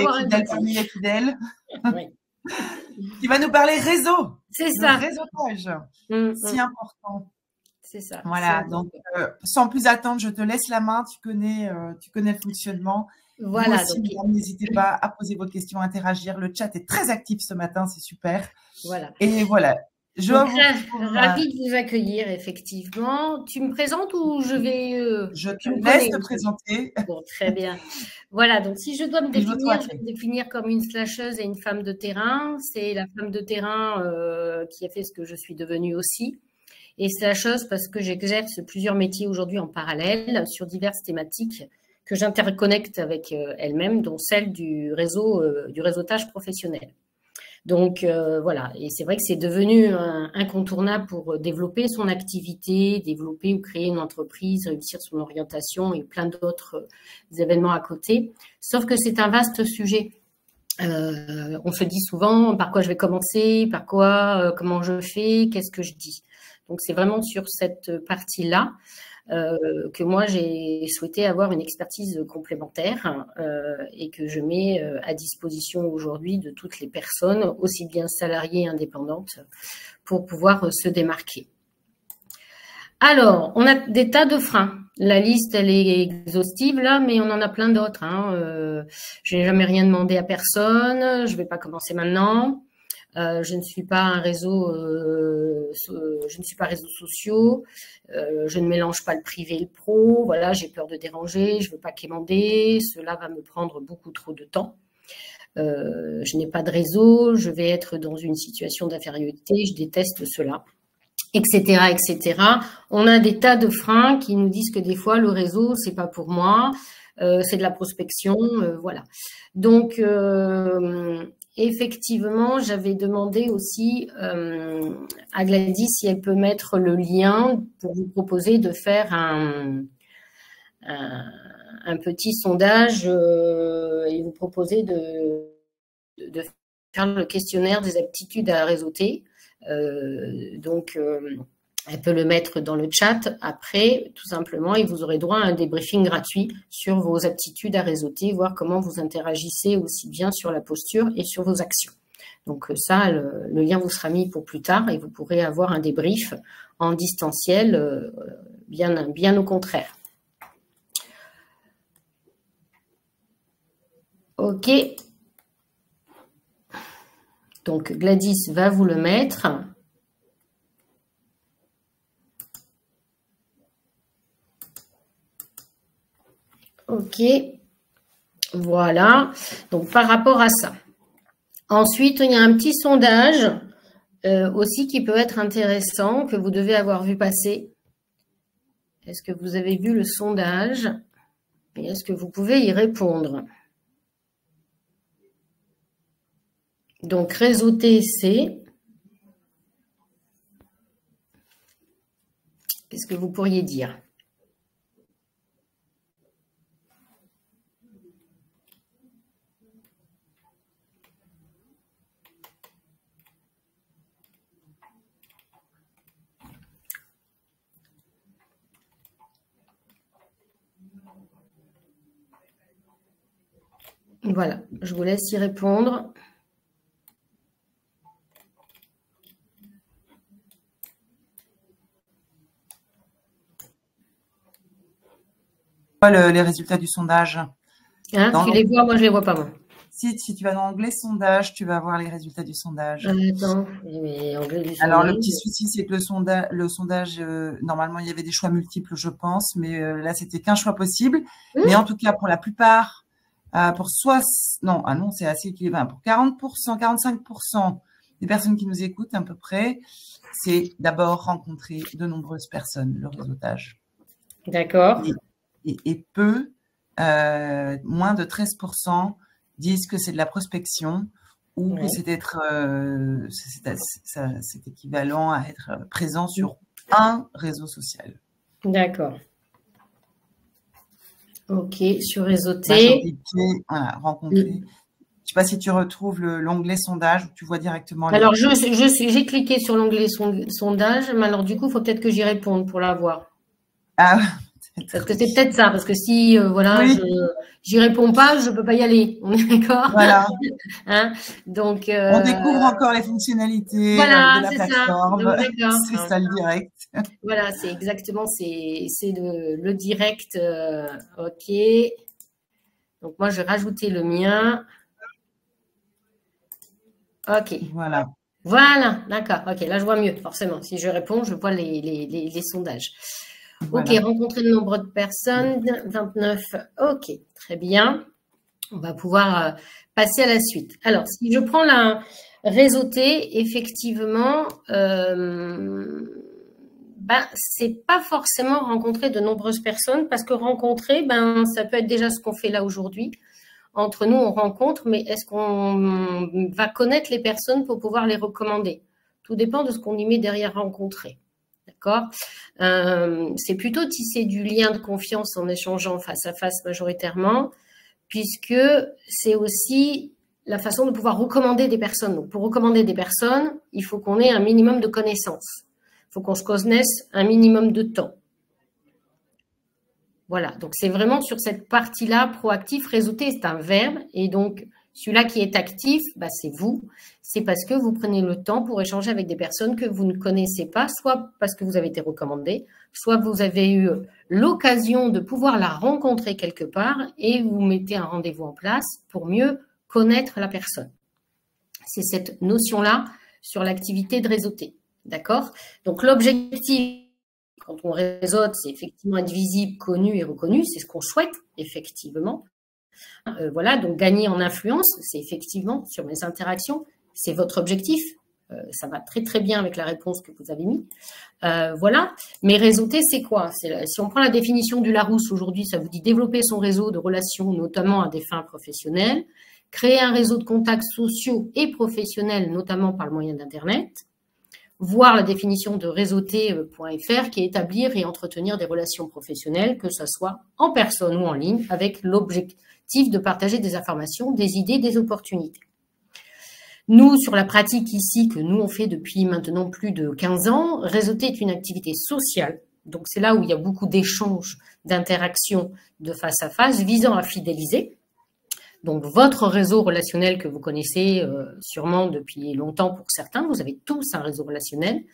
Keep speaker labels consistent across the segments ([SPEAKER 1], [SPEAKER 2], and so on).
[SPEAKER 1] avoir un
[SPEAKER 2] fidèle parmi les fidèles.
[SPEAKER 1] Oui.
[SPEAKER 2] Qui va nous parler réseau.
[SPEAKER 1] C'est ça.
[SPEAKER 2] Le réseautage. Si important.
[SPEAKER 1] C'est ça.
[SPEAKER 2] Voilà, donc sans plus attendre, je te laisse la main, tu connais le fonctionnement.
[SPEAKER 1] Voilà.
[SPEAKER 2] Vous aussi, n'hésitez pas à poser vos questions, à interagir. Le chat est très actif ce matin, c'est super.
[SPEAKER 1] Voilà.
[SPEAKER 2] Et voilà.
[SPEAKER 1] Ravie de vous accueillir, effectivement. Tu me présentes ou je vais…
[SPEAKER 2] je te laisse te présenter.
[SPEAKER 1] Bon, très bien. Voilà, donc si je dois me définir, je vais me définir comme une slasheuse et une femme de terrain. C'est la femme de terrain qui a fait ce que je suis devenue aussi. Et slasheuse parce que j'exerce plusieurs métiers aujourd'hui en parallèle sur diverses thématiques que j'interconnecte avec elles-mêmes, dont celle du réseautage professionnel. Donc voilà, et c'est vrai que c'est devenu incontournable pour développer son activité, développer ou créer une entreprise, réussir son orientation et plein d'autres événements à côté. Sauf que c'est un vaste sujet. On se dit souvent par quoi je vais commencer, par quoi, comment je fais, qu'est-ce que je dis. Donc c'est vraiment sur cette partie-là que moi j'ai souhaité avoir une expertise complémentaire et que je mets à disposition aujourd'hui de toutes les personnes, aussi bien salariées indépendantes, pour pouvoir se démarquer. Alors, on a des tas de freins. La liste, elle est exhaustive là, mais on en a plein d'autres. Je n'ai jamais rien demandé à personne, je ne vais pas commencer maintenant. Je ne suis pas un réseau, je ne suis pas réseaux sociaux, je ne mélange pas le privé et le pro. Voilà, j'ai peur de déranger, je ne veux pas quémander, cela va me prendre beaucoup trop de temps. Je n'ai pas de réseau, je vais être dans une situation d'infériorité, je déteste cela, etc., etc. On a des tas de freins qui nous disent que des fois le réseau c'est pas pour moi, c'est de la prospection, voilà. Donc effectivement, j'avais demandé aussi à Gladys si elle peut mettre le lien pour vous proposer de faire un petit sondage et vous proposer de faire le questionnaire des aptitudes à réseauter. Donc, elle peut le mettre dans le chat après, tout simplement, et vous aurez droit à un débriefing gratuit sur vos aptitudes à réseauter, voir comment vous interagissez aussi bien sur la posture et sur vos actions. Donc ça, le lien vous sera mis pour plus tard et vous pourrez avoir un débrief en distanciel, bien au contraire. OK. Donc Gladys va vous le mettre. OK, voilà, donc par rapport à ça. Ensuite, il y a un petit sondage aussi qui peut être intéressant, que vous devez avoir vu passer. Est-ce que vous avez vu le sondage? Et est-ce que vous pouvez y répondre? Donc, réseauter, c'est… Qu'est-ce que vous pourriez dire? Voilà, je vous laisse y répondre.
[SPEAKER 2] Les résultats du sondage.
[SPEAKER 1] Hein, tu les vois, moi je ne les vois pas, moi.
[SPEAKER 2] Si tu vas dans onglet sondage, tu vas voir les résultats du sondage.
[SPEAKER 1] Attends, mais onglet du sondage.
[SPEAKER 2] Alors, le petit souci, c'est que le sondage, normalement, il y avait des choix multiples, je pense, mais là, c'était qu'un choix possible. Mais en tout cas, pour la plupart, c'est assez équilibré. Pour 40%, 45% des personnes qui nous écoutent, à peu près, c'est d'abord rencontrer de nombreuses personnes, le réseautage.
[SPEAKER 1] D'accord.
[SPEAKER 2] Et moins de 13% disent que c'est de la prospection ou que c'est équivalent à être présent sur un réseau social.
[SPEAKER 1] D'accord. OK, sur réseauter.
[SPEAKER 2] Voilà, rencontrer. Je ne sais pas si tu retrouves l'onglet sondage où tu vois directement.
[SPEAKER 1] Alors, j'ai cliqué sur l'onglet sondage, mais alors du coup, il faut peut-être que j'y réponde pour l'avoir.
[SPEAKER 2] Ah,
[SPEAKER 1] Parce que c'est peut-être ça, parce que si voilà,
[SPEAKER 2] Oui.
[SPEAKER 1] j'y réponds pas, je peux pas y aller. On est d'accord?
[SPEAKER 2] Voilà.
[SPEAKER 1] Hein? Donc
[SPEAKER 2] On découvre encore les fonctionnalités
[SPEAKER 1] voilà,
[SPEAKER 2] de la
[SPEAKER 1] c'est ça.
[SPEAKER 2] plateforme.
[SPEAKER 1] Donc d'accord.
[SPEAKER 2] C'est ça le direct.
[SPEAKER 1] Voilà, c'est exactement, c'est le direct. Ok. Donc moi, je vais rajouter le mien. Ok.
[SPEAKER 2] Voilà.
[SPEAKER 1] Voilà, d'accord. Ok, là, je vois mieux, forcément. Si je réponds, je vois les sondages.
[SPEAKER 2] Voilà.
[SPEAKER 1] Ok, rencontrer le nombre de personnes, 29. Ok, très bien. On va pouvoir passer à la suite. Alors, si je prends la réseauté, effectivement, c'est pas forcément rencontrer de nombreuses personnes, parce que rencontrer, ça peut être déjà ce qu'on fait là aujourd'hui. Entre nous, on rencontre, mais est-ce qu'on va connaître les personnes pour pouvoir les recommander? Tout dépend de ce qu'on y met derrière rencontrer. D'accord? C'est plutôt tisser du lien de confiance en échangeant face à face majoritairement, puisque c'est aussi la façon de pouvoir recommander des personnes. Donc, pour recommander des personnes, il faut qu'on ait un minimum de connaissances. Il faut qu'on se connaisse un minimum de temps. Voilà, donc c'est vraiment sur cette partie-là, proactif, réseauter, c'est un verbe. Et donc, celui-là qui est actif, c'est vous. C'est parce que vous prenez le temps pour échanger avec des personnes que vous ne connaissez pas, soit parce que vous avez été recommandé, soit vous avez eu l'occasion de pouvoir la rencontrer quelque part et vous mettez un rendez-vous en place pour mieux connaître la personne. C'est cette notion-là sur l'activité de réseauter. D'accord? Donc, l'objectif, quand on réseaute, c'est effectivement être visible, connu et reconnu. C'est ce qu'on souhaite, effectivement. Voilà, donc gagner en influence, c'est effectivement sur mes interactions, c'est votre objectif. Ça va très, très bien avec la réponse que vous avez mise. Voilà, mais réseauter, c'est quoi? Si on prend la définition du Larousse aujourd'hui, ça vous dit développer son réseau de relations, notamment à des fins professionnelles, créer un réseau de contacts sociaux et professionnels, notamment par le moyen d'Internet, voir la définition de réseauter.fr qui est établir et entretenir des relations professionnelles, que ce soit en personne ou en ligne, avec l'objectif de partager des informations, des idées, des opportunités. Nous, sur la pratique ici, que nous on fait depuis maintenant plus de 15 ans, réseauter est une activité sociale. Donc c'est là où il y a beaucoup d'échanges, d'interactions de face à face visant à fidéliser. Donc, votre réseau relationnel que vous connaissez sûrement depuis longtemps pour certains, vous avez tous un réseau relationnel,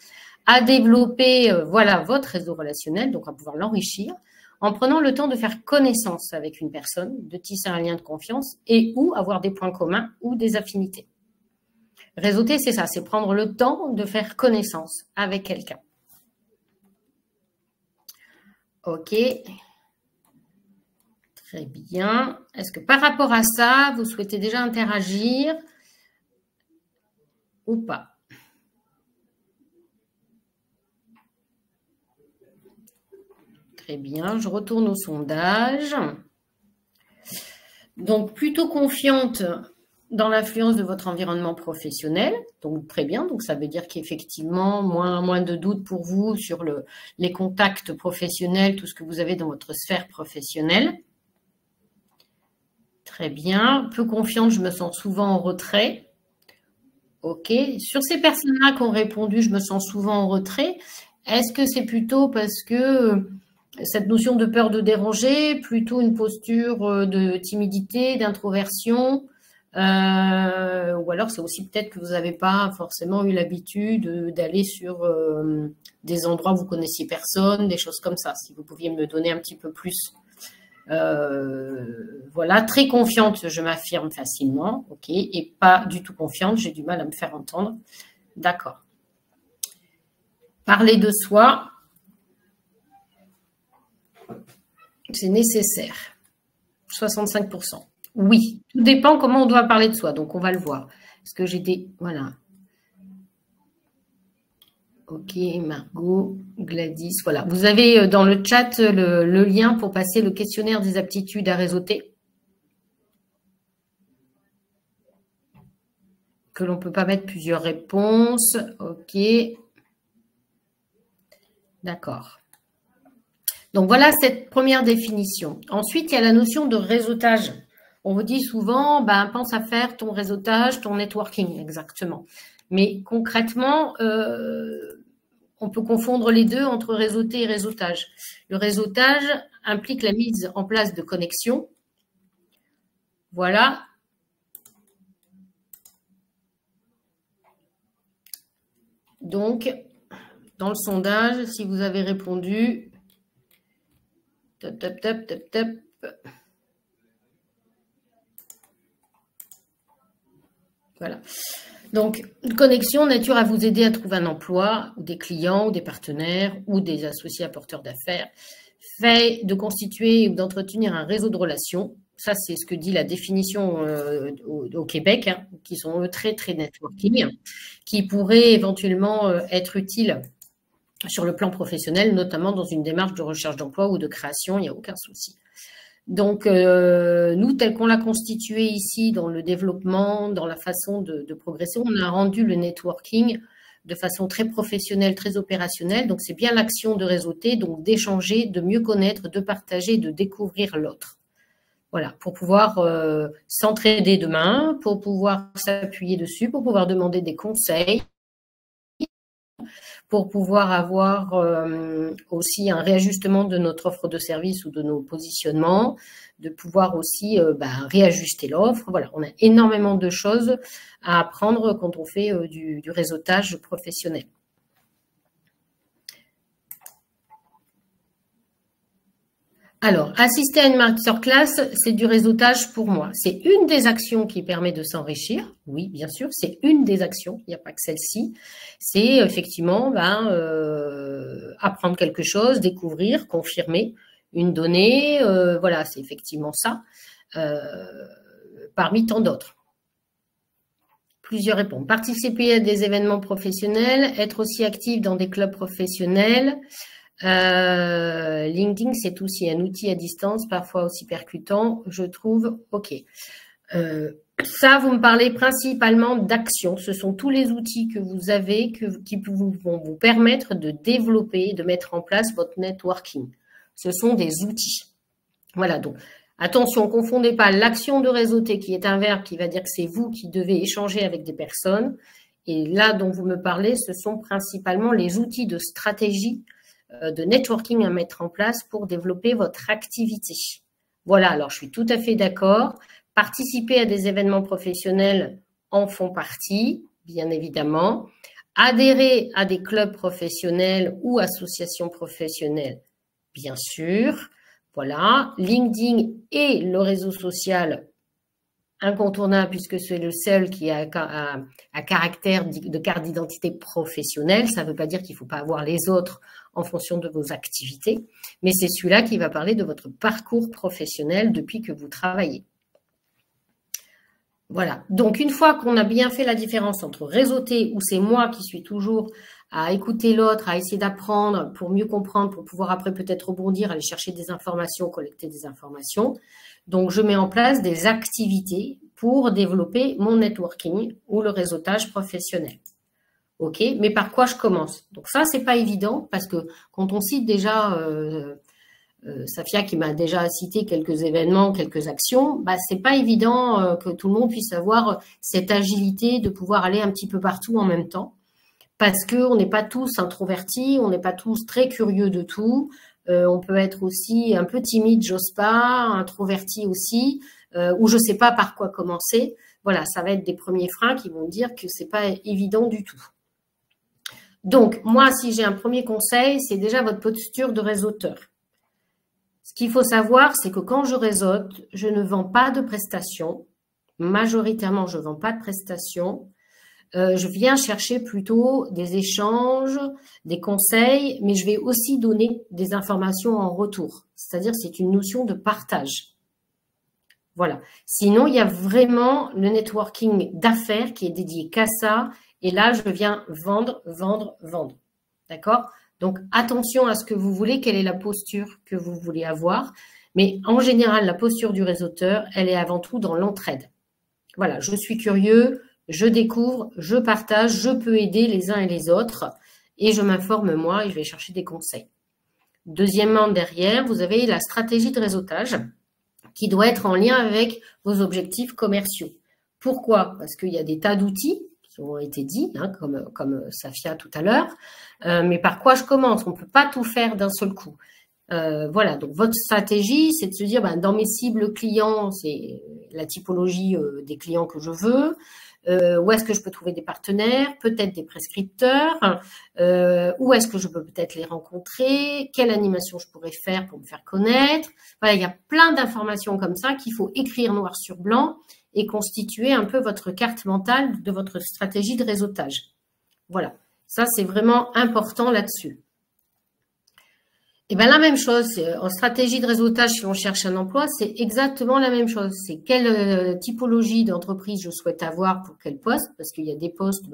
[SPEAKER 1] à développer votre réseau relationnel, donc à pouvoir l'enrichir, en prenant le temps de faire connaissance avec une personne, de tisser un lien de confiance et ou avoir des points communs ou des affinités. Réseauter, c'est ça, c'est prendre le temps de faire connaissance avec quelqu'un. Ok. Très bien. Est-ce que par rapport à ça, vous souhaitez déjà interagir ou pas? Très bien. Je retourne au sondage. Donc, plutôt confiante dans l'influence de votre environnement professionnel. Donc, très bien. Donc, ça veut dire qu'effectivement, moins de doutes pour vous sur les contacts professionnels, tout ce que vous avez dans votre sphère professionnelle. Très bien. Peu confiante, je me sens souvent en retrait. Ok. Sur ces personnes-là qui ont répondu, je me sens souvent en retrait. Est-ce que c'est plutôt parce que cette notion de peur de déranger, plutôt une posture de timidité, d'introversion, ou alors c'est aussi peut-être que vous n'avez pas forcément eu l'habitude d'aller sur des endroits où vous connaissiez personne, des choses comme ça. Si vous pouviez me donner un petit peu plus. Voilà, très confiante, je m'affirme facilement, ok, et pas du tout confiante, j'ai du mal à me faire entendre. D'accord. Parler de soi, c'est nécessaire. 65%. Oui, tout dépend comment on doit parler de soi, donc on va le voir. Parce que j'ai des... Voilà. Ok, Margot, Gladys, voilà. Vous avez dans le chat le lien pour passer le questionnaire des aptitudes à réseauter. Que l'on ne peut pas mettre plusieurs réponses. Ok. D'accord. Donc, voilà cette première définition. Ensuite, il y a la notion de réseautage. On vous dit souvent, pense à faire ton réseautage, ton networking, exactement. Mais concrètement, on peut confondre les deux entre réseauter et réseautage. Le réseautage implique la mise en place de connexions. Voilà. Donc, dans le sondage, si vous avez répondu, top, top, top, top, top. Voilà. Donc, une connexion nature à vous aider à trouver un emploi, ou des clients, ou des partenaires, ou des associés apporteurs d'affaires, fait de constituer ou d'entretenir un réseau de relations. Ça, c'est ce que dit la définition au Québec, hein, qui sont très, très networking, qui pourraient éventuellement être utiles sur le plan professionnel, notamment dans une démarche de recherche d'emploi ou de création, il n'y a aucun souci. Donc, nous, tel qu'on l'a constitué ici dans le développement, dans la façon de progresser, on a rendu le networking de façon très professionnelle, très opérationnelle. Donc, c'est bien l'action de réseauter, donc d'échanger, de mieux connaître, de partager, de découvrir l'autre. Voilà, pour pouvoir s'entraider demain, pour pouvoir s'appuyer dessus, pour pouvoir demander des conseils, pour pouvoir avoir aussi un réajustement de notre offre de service ou de nos positionnements, de pouvoir aussi réajuster l'offre. Voilà, on a énormément de choses à apprendre quand on fait du réseautage professionnel. Alors, assister à une masterclass, c'est du réseautage pour moi. C'est une des actions qui permet de s'enrichir. Oui, bien sûr, c'est une des actions. Il n'y a pas que celle-ci. C'est effectivement apprendre quelque chose, découvrir, confirmer une donnée. Voilà, c'est effectivement ça, parmi tant d'autres. Plusieurs répondent. Participer à des événements professionnels, être aussi actif dans des clubs professionnels. LinkedIn, c'est aussi un outil à distance, parfois aussi percutant, je trouve. Ok. Ça, vous me parlez principalement d'actions. Ce sont tous les outils que vous avez qui vont vous permettre de développer, de mettre en place votre networking. Ce sont des outils. Voilà, donc attention, ne confondez pas l'action de réseauter, qui est un verbe qui va dire que c'est vous qui devez échanger avec des personnes. Et là dont vous me parlez, ce sont principalement les outils de stratégie de networking à mettre en place pour développer votre activité. Voilà, alors je suis tout à fait d'accord. Participer à des événements professionnels en font partie, bien évidemment. Adhérer à des clubs professionnels ou associations professionnelles, bien sûr. Voilà, LinkedIn est le réseau social incontournable puisque c'est le seul qui a caractère de carte d'identité professionnelle. Ça ne veut pas dire qu'il ne faut pas avoir les autres en fonction de vos activités, mais c'est celui-là qui va parler de votre parcours professionnel depuis que vous travaillez. Voilà, donc une fois qu'on a bien fait la différence entre réseauter, où c'est moi qui suis toujours à écouter l'autre, à essayer d'apprendre pour mieux comprendre, pour pouvoir après peut-être rebondir, aller chercher des informations, collecter des informations. Donc, je mets en place des activités pour développer mon networking ou le réseautage professionnel. OK, mais par quoi je commence? Donc ça, c'est pas évident parce que quand on cite déjà, Safia qui m'a déjà cité quelques événements, quelques actions, c'est pas évident que tout le monde puisse avoir cette agilité de pouvoir aller un petit peu partout en même temps. Parce qu'on n'est pas tous introvertis, on n'est pas tous très curieux de tout. On peut être aussi un peu timide, j'ose pas, introverti aussi, ou je sais pas par quoi commencer. Voilà, ça va être des premiers freins qui vont dire que c'est pas évident du tout. Donc, moi, si j'ai un premier conseil, c'est déjà votre posture de réseauteur. Ce qu'il faut savoir, c'est que quand je réseaute, je ne vends pas de prestations. Majoritairement, je ne vends pas de prestations. Je viens chercher plutôt des échanges, des conseils, mais je vais aussi donner des informations en retour. C'est-à-dire c'est une notion de partage. Voilà. Sinon, il y a vraiment le networking d'affaires qui est dédié qu'à ça. Et là, je viens vendre, vendre, vendre. D'accord? Donc, attention à ce que vous voulez, quelle est la posture que vous voulez avoir. Mais en général, la posture du réseauteur, elle est avant tout dans l'entraide. Voilà, je suis curieux, je découvre, je partage, je peux aider les uns et les autres et je m'informe moi et je vais chercher des conseils. Deuxièmement, derrière, vous avez la stratégie de réseautage qui doit être en lien avec vos objectifs commerciaux. Pourquoi? Parce qu'il y a des tas d'outils qui ont été dits, hein, comme Safia tout à l'heure. Mais par quoi je commence? On ne peut pas tout faire d'un seul coup. Voilà, donc votre stratégie, c'est de se dire, dans mes cibles clients, c'est la typologie des clients que je veux. Où est-ce que je peux trouver des partenaires, peut-être des prescripteurs, où est-ce que je peux peut-être les rencontrer, quelle animation je pourrais faire pour me faire connaître. Voilà, il y a plein d'informations comme ça qu'il faut écrire noir sur blanc et constituer un peu votre carte mentale de votre stratégie de réseautage. Voilà, ça c'est vraiment important là-dessus. Et bien la même chose, en stratégie de réseautage, si on cherche un emploi, c'est exactement la même chose. C'est quelle typologie d'entreprise je souhaite avoir pour quel poste, parce qu'il y a des postes,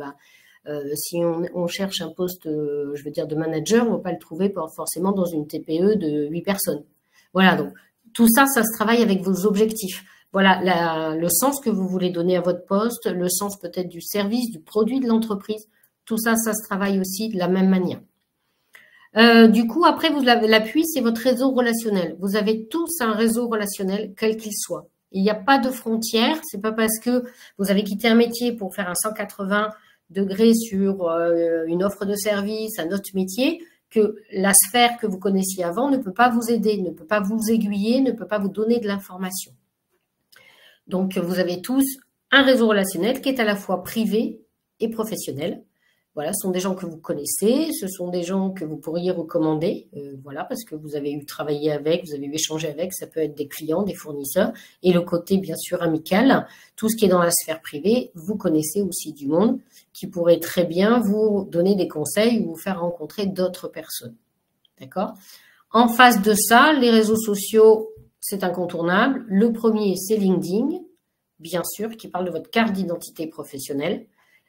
[SPEAKER 1] si on cherche un poste, je veux dire, de manager, on ne va pas le trouver forcément dans une TPE de 8 personnes. Voilà, donc tout ça, ça se travaille avec vos objectifs. Voilà, le sens que vous voulez donner à votre poste, le sens peut-être du service, du produit de l'entreprise, tout ça, ça se travaille aussi de la même manière. Du coup, après, l'appui, c'est votre réseau relationnel. Vous avez tous un réseau relationnel, quel qu'il soit. Il n'y a pas de frontières. C'est pas parce que vous avez quitté un métier pour faire un 180 degrés sur une offre de service, un autre métier, que la sphère que vous connaissiez avant ne peut pas vous aider, ne peut pas vous aiguiller, ne peut pas vous donner de l'information. Donc, vous avez tous un réseau relationnel qui est à la fois privé et professionnel. Voilà, ce sont des gens que vous connaissez, ce sont des gens que vous pourriez recommander, voilà, parce que vous avez travaillé avec, vous avez échangé avec, ça peut être des clients, des fournisseurs, et le côté bien sûr amical, tout ce qui est dans la sphère privée, vous connaissez aussi du monde qui pourrait très bien vous donner des conseils ou vous faire rencontrer d'autres personnes, d'accord? En face de ça, les réseaux sociaux, c'est incontournable. Le premier, c'est LinkedIn, bien sûr, qui parle de votre carte d'identité professionnelle,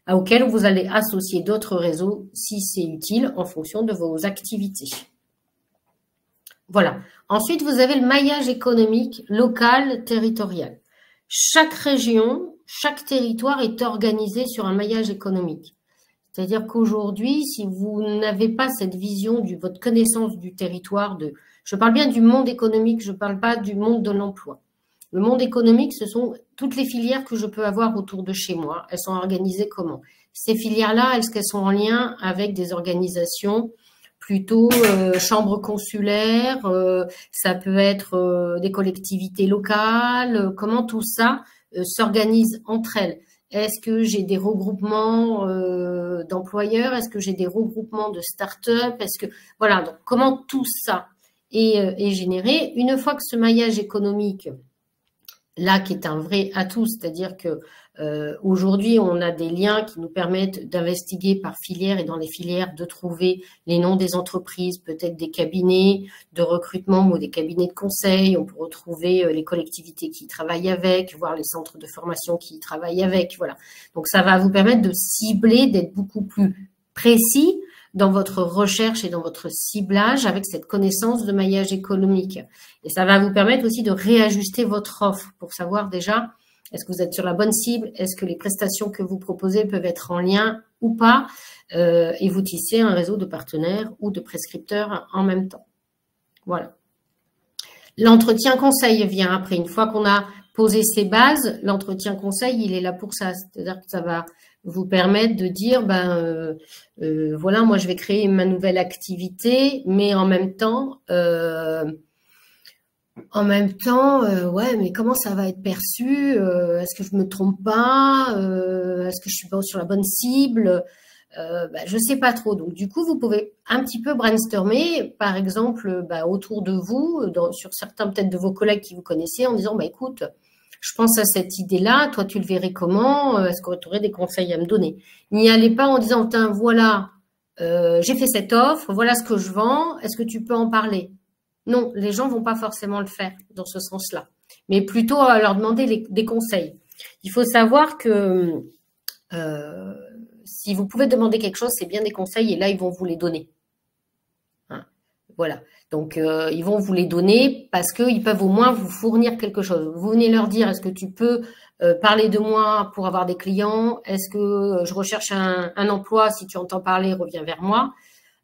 [SPEAKER 1] auquel vous allez associer d'autres réseaux si c'est utile en fonction de vos activités. Voilà. Ensuite, vous avez le maillage économique local, territorial. Chaque région, chaque territoire est organisé sur un maillage économique. C'est-à-dire qu'aujourd'hui, si vous n'avez pas cette vision de votre connaissance du territoire, je parle bien du monde économique, je ne parle pas du monde de l'emploi. Le monde économique, ce sont toutes les filières que je peux avoir autour de chez moi. Elles sont organisées comment? Ces filières-là, est-ce qu'elles sont en lien avec des organisations plutôt chambres consulaires, ça peut être des collectivités locales, comment tout ça s'organise entre elles? Est-ce que j'ai des regroupements d'employeurs? Est-ce que j'ai des regroupements de start-up? Voilà, donc comment tout ça est généré? Une fois que ce maillage économique là qui est un vrai atout, c'est-à-dire que aujourd'hui on a des liens qui nous permettent d'investiguer par filière et dans les filières de trouver les noms des entreprises, peut-être des cabinets de recrutement ou des cabinets de conseil. On peut retrouver les collectivités qui y travaillent avec, voir les centres de formation qui y travaillent avec. Voilà. Donc ça va vous permettre de cibler, d'être beaucoup plus précis dans votre recherche et dans votre ciblage avec cette connaissance de maillage économique. Et ça va vous permettre aussi de réajuster votre offre pour savoir déjà est-ce que vous êtes sur la bonne cible, est-ce que les prestations que vous proposez peuvent être en lien ou pas, et vous tissez un réseau de partenaires ou de prescripteurs en même temps. Voilà. L'entretien conseil vient après. Une fois qu'on a posé ces bases, l'entretien conseil, il est là pour ça. C'est-à-dire que ça va vous permettre de dire, voilà, moi je vais créer ma nouvelle activité, mais en même temps, ouais, mais comment ça va être perçu? Est-ce que je me trompe pas? Est-ce que je suis pas sur la bonne cible? Je sais pas trop. Donc du coup, vous pouvez un petit peu brainstormer, par exemple, autour de vous, sur certains peut-être de vos collègues qui vous connaissez, en disant, écoute, je pense à cette idée-là, toi tu le verrais comment? Est-ce que tu aurais des conseils à me donner? N'y allez pas en disant, voilà, j'ai fait cette offre, voilà ce que je vends, est-ce que tu peux en parler? Non, les gens vont pas forcément le faire dans ce sens-là, mais plutôt à leur demander des conseils. Il faut savoir que si vous pouvez demander quelque chose, c'est bien des conseils et là, ils vont vous les donner. Hein, voilà. Donc, ils vont vous les donner parce qu'ils peuvent au moins vous fournir quelque chose. Vous venez leur dire, est-ce que tu peux parler de moi pour avoir des clients? Est-ce que je recherche un emploi? Si tu entends parler, reviens vers moi.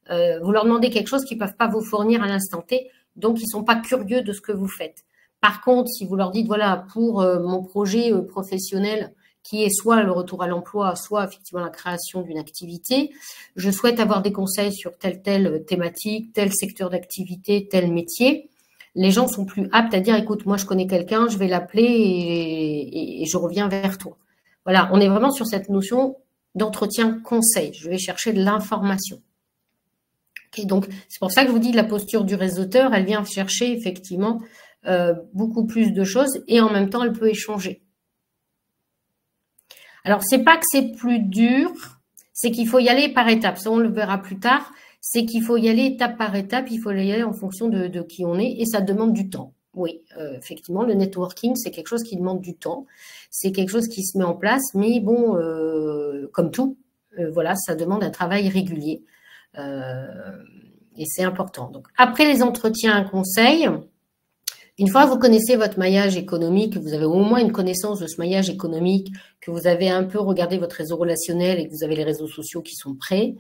[SPEAKER 1] Vous leur demandez quelque chose qu'ils ne peuvent pas vous fournir à l'instant T. Donc, ils ne sont pas curieux de ce que vous faites. Par contre, si vous leur dites, voilà, pour mon projet professionnel, qui est soit le retour à l'emploi, soit effectivement la création d'une activité. Je souhaite avoir des conseils sur telle thématique, tel secteur d'activité, tel métier. Les gens sont plus aptes à dire, écoute, moi je connais quelqu'un, je vais l'appeler et je reviens vers toi. Voilà, on est vraiment sur cette notion d'entretien conseil. Je vais chercher de l'information. Okay, donc, c'est pour ça que je vous dis la posture du réseauteur, elle vient chercher effectivement beaucoup plus de choses et en même temps, elle peut échanger. Alors, c'est pas que c'est plus dur, c'est qu'il faut y aller par étapes. Ça, on le verra plus tard. C'est qu'il faut y aller étape par étape, il faut y aller en fonction de qui on est et ça demande du temps. Oui, effectivement, le networking, c'est quelque chose qui demande du temps. C'est quelque chose qui se met en place, mais bon, comme tout, voilà, ça demande un travail régulier. Et c'est important. Donc, après les entretiens conseils, une fois que vous connaissez votre maillage économique, que vous avez au moins une connaissance de ce maillage économique, que vous avez un peu regardé votre réseau relationnel et que vous avez les réseaux sociaux qui sont prêts,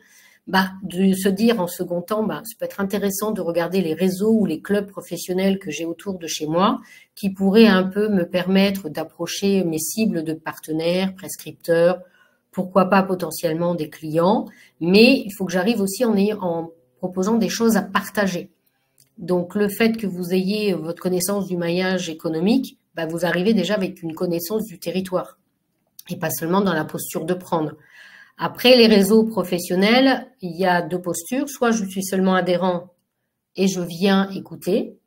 [SPEAKER 1] de se dire en second temps, ça peut être intéressant de regarder les réseaux ou les clubs professionnels que j'ai autour de chez moi, qui pourraient un peu me permettre d'approcher mes cibles de partenaires, prescripteurs, pourquoi pas potentiellement des clients, mais il faut que j'arrive aussi en proposant des choses à partager. Donc, le fait que vous ayez votre connaissance du maillage économique, vous arrivez déjà avec une connaissance du territoire et pas seulement dans la posture de prendre. Après, les réseaux professionnels, il y a deux postures. Soit je suis seulement adhérent et je viens écouter,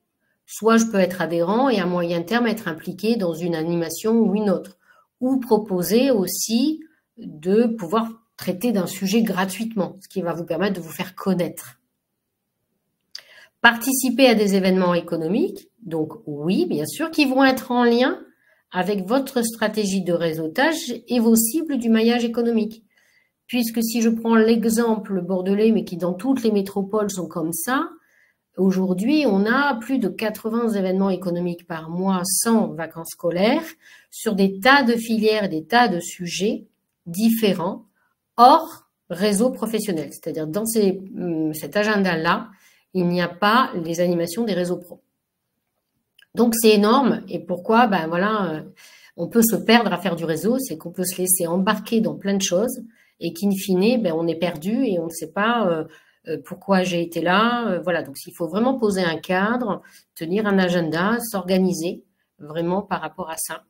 [SPEAKER 1] soit je peux être adhérent et à moyen terme être impliqué dans une animation ou une autre. Ou proposer aussi de pouvoir traiter d'un sujet gratuitement, ce qui va vous permettre de vous faire connaître. Participer à des événements économiques, donc oui, bien sûr, qui vont être en lien avec votre stratégie de réseautage et vos cibles du maillage économique. Puisque si je prends l'exemple bordelais, mais qui dans toutes les métropoles sont comme ça, aujourd'hui, on a plus de 80 événements économiques par mois sans vacances scolaires, sur des tas de filières et des tas de sujets différents, hors réseau professionnel. C'est-à-dire dans cet agenda-là, il n'y a pas les animations des réseaux pro. Donc, c'est énorme. Et pourquoi? On peut se perdre à faire du réseau, c'est qu'on peut se laisser embarquer dans plein de choses et qu'in fine, on est perdu et on ne sait pas pourquoi j'ai été là. Voilà, donc il faut vraiment poser un cadre, tenir un agenda, s'organiser vraiment par rapport à ça.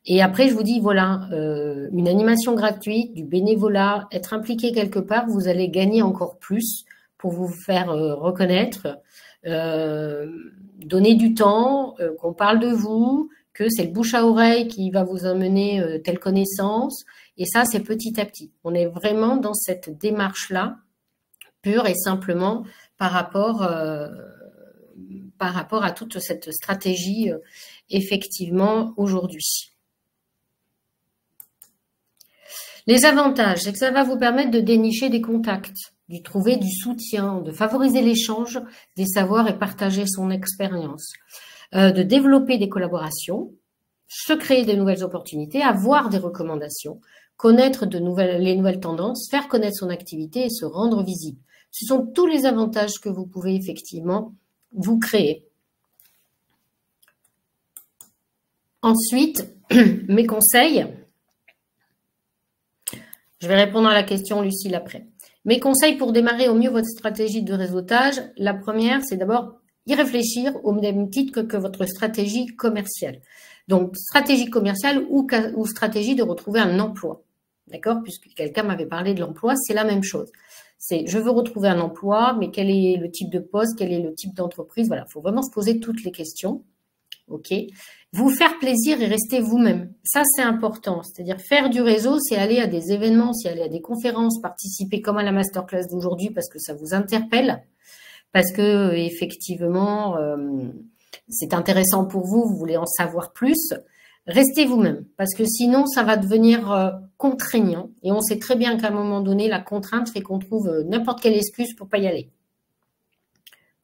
[SPEAKER 1] Et après, je vous dis, voilà, une animation gratuite, du bénévolat, être impliqué quelque part, vous allez gagner encore plus pour vous faire reconnaître, donner du temps, qu'on parle de vous, que c'est le bouche à oreille qui va vous amener telle connaissance. Et ça, c'est petit à petit. On est vraiment dans cette démarche-là, pure et simplement par rapport à toute cette stratégie, effectivement, aujourd'hui. Les avantages, c'est que ça va vous permettre de dénicher des contacts, de trouver du soutien, de favoriser l'échange des savoirs et partager son expérience, de développer des collaborations, se créer de nouvelles opportunités, avoir des recommandations, connaître les nouvelles tendances, faire connaître son activité et se rendre visible. Ce sont tous les avantages que vous pouvez effectivement vous créer. Ensuite, mes conseils. Je vais répondre à la question, Lucille, après. Mes conseils pour démarrer au mieux votre stratégie de réseautage. La première, c'est d'abord y réfléchir au même titre que votre stratégie commerciale. Donc, stratégie commerciale ou stratégie de retrouver un emploi. D'accord? Puisque quelqu'un m'avait parlé de l'emploi, c'est la même chose. C'est je veux retrouver un emploi, mais quel est le type de poste, quel est le type d'entreprise? Voilà, il faut vraiment se poser toutes les questions. OK? Vous faire plaisir et rester vous-même. Ça, c'est important. C'est-à-dire faire du réseau, c'est aller à des événements, c'est aller à des conférences, participer comme à la masterclass d'aujourd'hui parce que ça vous interpelle, parce que effectivement, c'est intéressant pour vous, vous voulez en savoir plus. Restez vous-même parce que sinon, ça va devenir contraignant. Et on sait très bien qu'à un moment donné, la contrainte fait qu'on trouve n'importe quelle excuse pour pas y aller.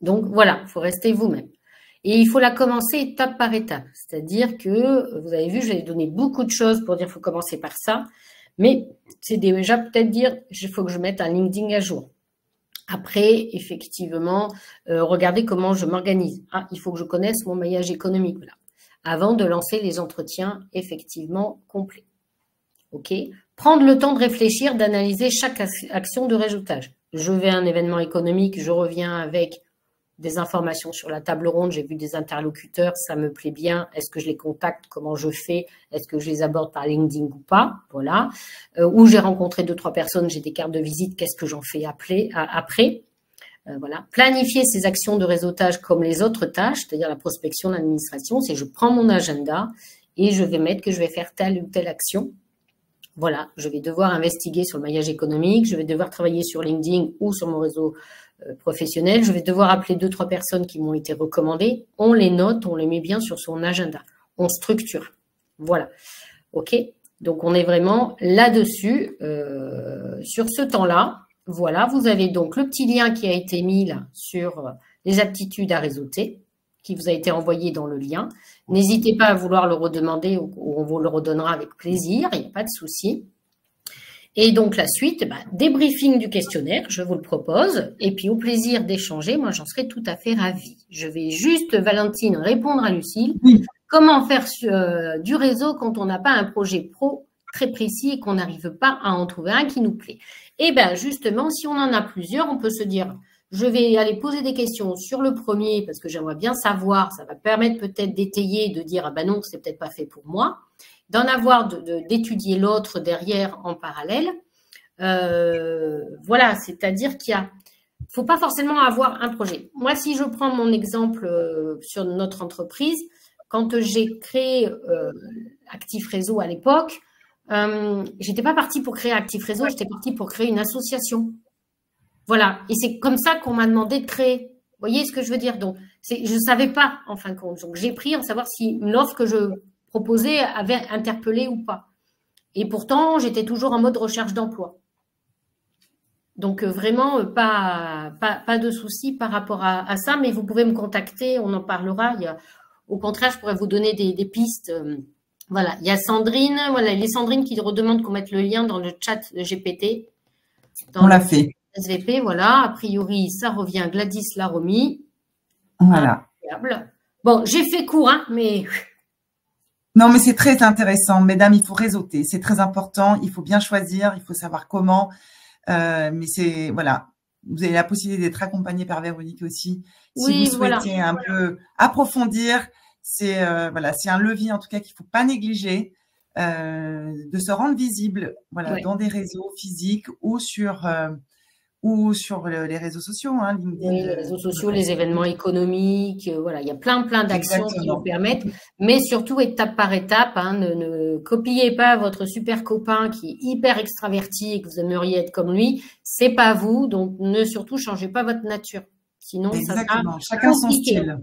[SPEAKER 1] Donc voilà, il faut rester vous-même. Et il faut la commencer étape par étape. C'est-à-dire que, vous avez vu, j'ai donné beaucoup de choses pour dire qu'il faut commencer par ça. Mais c'est déjà peut-être dire, il faut que je mette un LinkedIn à jour. Après, effectivement, regardez comment je m'organise. Ah, il faut que je connaisse mon maillage économique, voilà, avant de lancer les entretiens effectivement complets. OK. Prendre le temps de réfléchir, d'analyser chaque action de réseautage. Je vais à un événement économique, je reviens avec des informations sur la table ronde, j'ai vu des interlocuteurs, ça me plaît bien, est-ce que je les contacte, comment je fais, est-ce que je les aborde par LinkedIn ou pas, voilà. Ou j'ai rencontré 2-3 personnes, j'ai des cartes de visite, qu'est-ce que j'en fais après, voilà. Planifier ces actions de réseautage comme les autres tâches, c'est-à-dire la prospection, l'administration, c'est je prends mon agenda et je vais mettre que je vais faire telle ou telle action. Voilà, je vais devoir investiguer sur le maillage économique, je vais devoir travailler sur LinkedIn ou sur mon réseau professionnel, je vais devoir appeler 2-3 personnes qui m'ont été recommandées, on les note, on les met bien sur son agenda, on structure. Voilà, ok. Donc on est vraiment là-dessus, sur ce temps-là. Voilà, vous avez donc le petit lien qui a été mis là sur les aptitudes à réseauter, qui vous a été envoyé dans le lien. N'hésitez pas à vouloir le redemander ou on vous le redonnera avec plaisir, il n'y a pas de souci. Et donc la suite, débriefing du questionnaire, je vous le propose, et puis au plaisir d'échanger, moi j'en serais tout à fait ravie. Je vais juste, Valentine, répondre à Lucille. Oui. Comment faire du réseau quand on n'a pas un projet pro très précis et qu'on n'arrive pas à en trouver un qui nous plaît? Eh bien justement, si on en a plusieurs, on peut se dire, je vais aller poser des questions sur le premier parce que j'aimerais bien savoir, ça va permettre peut-être d'étayer, de dire, ah ben non, c'est peut-être pas fait pour moi. D'en avoir, d'étudier l'autre derrière en parallèle. Voilà, c'est-à-dire qu'il ne faut pas forcément avoir un projet. Moi, si je prends mon exemple sur notre entreprise, quand j'ai créé Actif Réseau à l'époque, je n'étais pas partie pour créer Actif Réseau, j'étais partie pour créer une association. Voilà, et c'est comme ça qu'on m'a demandé de créer. Vous voyez ce que je veux dire? Donc, je ne savais pas, en fin de compte. Donc, j'ai pris en savoir si l'offre que je proposée avait interpellé ou pas. Et pourtant, j'étais toujours en mode recherche d'emploi. Donc, vraiment, pas de souci par rapport à ça, mais vous pouvez me contacter, on en parlera. Au contraire, je pourrais vous donner des pistes. Voilà, il y a Sandrine, voilà, les Sandrine qui redemandent qu'on mette le lien dans le chat de GPT.
[SPEAKER 2] On l'a fait.
[SPEAKER 1] SVP, voilà, a priori, ça revient, Gladys l'a remis.
[SPEAKER 2] Voilà.
[SPEAKER 1] Incroyable. Bon, j'ai fait court, hein, mais...
[SPEAKER 2] Non, mais c'est très intéressant. Mesdames, il faut réseauter. C'est très important. Il faut bien choisir. Il faut savoir comment. Mais c'est, voilà. Vous avez la possibilité d'être accompagné par Véronique aussi. Si vous souhaitez un peu approfondir, c'est voilà, c'est un levier en tout cas qu'il ne faut pas négliger. De se rendre visible, voilà, dans des réseaux physiques ou sur les réseaux sociaux, hein, LinkedIn.
[SPEAKER 1] Oui, les réseaux sociaux, les événements économiques, voilà, il y a plein d'actions qui nous permettent, mais surtout étape par étape, hein, ne copiez pas votre super copain qui est hyper extraverti et que vous aimeriez être comme lui, c'est pas vous, donc ne surtout changez pas votre nature. Sinon,
[SPEAKER 2] exactement.
[SPEAKER 1] Ça sera
[SPEAKER 2] chacun son style.